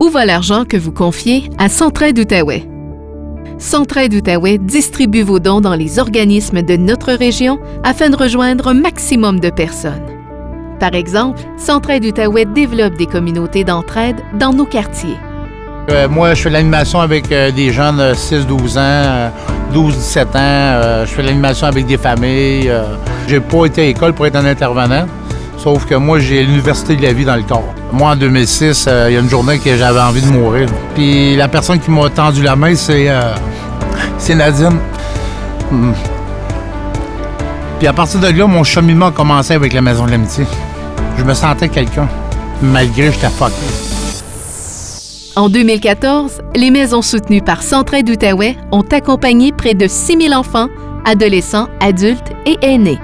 Où va l'argent que vous confiez à Centraide Outaouais? Centraide Outaouais distribue vos dons dans les organismes de notre région afin de rejoindre un maximum de personnes. Par exemple, Centraide Outaouais développe des communautés d'entraide dans nos quartiers. Moi, je fais l'animation avec des jeunes de 6-12 ans, 12-17 ans. Je fais l'animation avec des familles. J'ai pas été à l'école pour être un intervenant, sauf que moi, j'ai l'Université de la vie dans le corps. Moi, en 2006, il y a une journée que j'avais envie de mourir. Puis la personne qui m'a tendu la main, c'est Nadine. Puis à partir de là, mon cheminement a commencé avec la Maison de l'Amitié. Je me sentais quelqu'un, malgré que j'étais fucké. En 2014, les maisons soutenues par Centraide Outaouais ont accompagné près de 6 000 enfants, adolescents, adultes et aînés.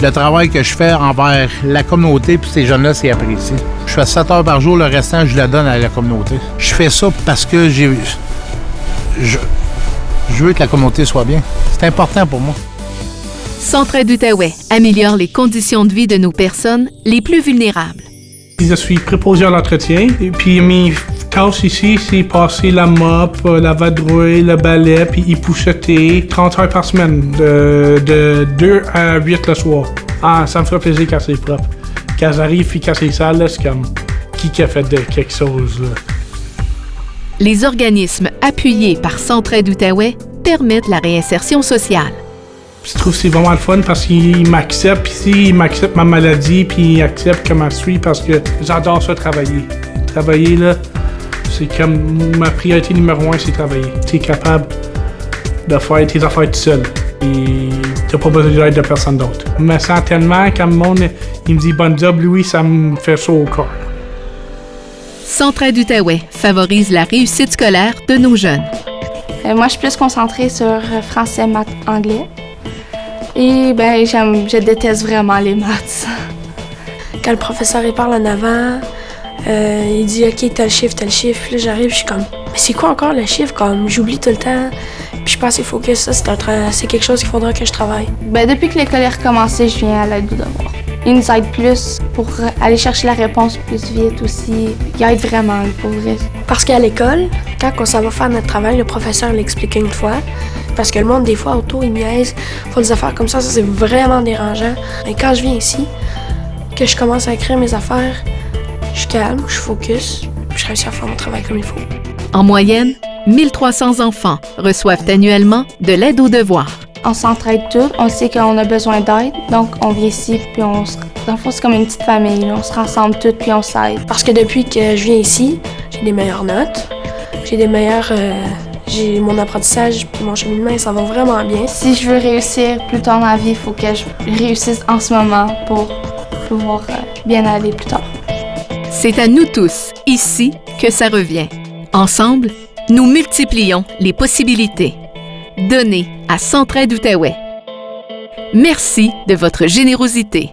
Le travail que je fais envers la communauté puis ces jeunes-là, c'est apprécié. Je fais 7 heures par jour, le restant, je le donne à la communauté. Je fais ça parce que je veux que la communauté soit bien. C'est important pour moi. Centraide Outaouais améliore les conditions de vie de nos personnes les plus vulnérables. Je suis préposé à l'entretien. Et puis mes tâches ici, c'est passer la mop, la vadrouille, le balai, puis épousseter 30 heures par semaine, de 2 à 8 le soir. Ah, ça me ferait plaisir quand c'est propre. Quand j'arrive puis quand c'est sale, là, c'est comme qui a fait de quelque chose, là. Les organismes appuyés par Centraide Outaouais permettent la réinsertion sociale. Je trouve que c'est vraiment le fun parce qu'ils m'acceptent, puis ils m'acceptent ma maladie, puis ils acceptent comment je suis parce que j'adore ça, travailler. Travailler, là, c'est comme ma priorité numéro 1, c'est travailler. Tu es capable de faire tes affaires tout seul. Et tu n'as pas besoin d'aide de personne d'autre. Je me sens tellement, quand le monde il me dit « Bonne job, Louis », ça me fait chaud au corps. Centraide Outaouais favorise la réussite scolaire de nos jeunes. Moi, je suis plus concentrée sur français, maths, anglais. Et ben, je déteste vraiment les maths. Quand le professeur il parle en avant, il dit « OK, t'as le chiffre. » Puis là, j'arrive, je suis comme « Mais c'est quoi encore le chiffre? » Comme j'oublie tout le temps. Puis je suis pas assez focus. Ça, c'est quelque chose qu'il faudra que je travaille. Ben, depuis que l'école est recommencée, je viens à l'aide aux devoirs. Ils nous aident plus pour aller chercher la réponse plus vite aussi. Ils aident vraiment, pour vrai. Parce qu'à l'école, quand on s'en va faire notre travail, le professeur l'explique une fois. Parce que le monde, des fois, autour, il niaise. Faut des affaires comme ça c'est vraiment dérangeant. Et quand je viens ici, que je commence à écrire mes affaires, je suis calme, je suis focus, puis je réussis à faire mon travail comme il faut. En moyenne, 1300 enfants reçoivent annuellement de l'aide aux devoirs. On s'entraide tous, on sait qu'on a besoin d'aide, donc on vient ici, puis dans le fond, c'est comme une petite famille, là. On se rassemble tous, puis on s'aide. Parce que depuis que je viens ici, j'ai des meilleures notes, j'ai mon apprentissage puis mon cheminement, ça va vraiment bien. Si je veux réussir plus tard dans la vie, il faut que je réussisse en ce moment pour pouvoir bien aller plus tard. C'est à nous tous, ici, que ça revient. Ensemble, nous multiplions les possibilités. Donnez à Centraide Outaouais. Merci de votre générosité.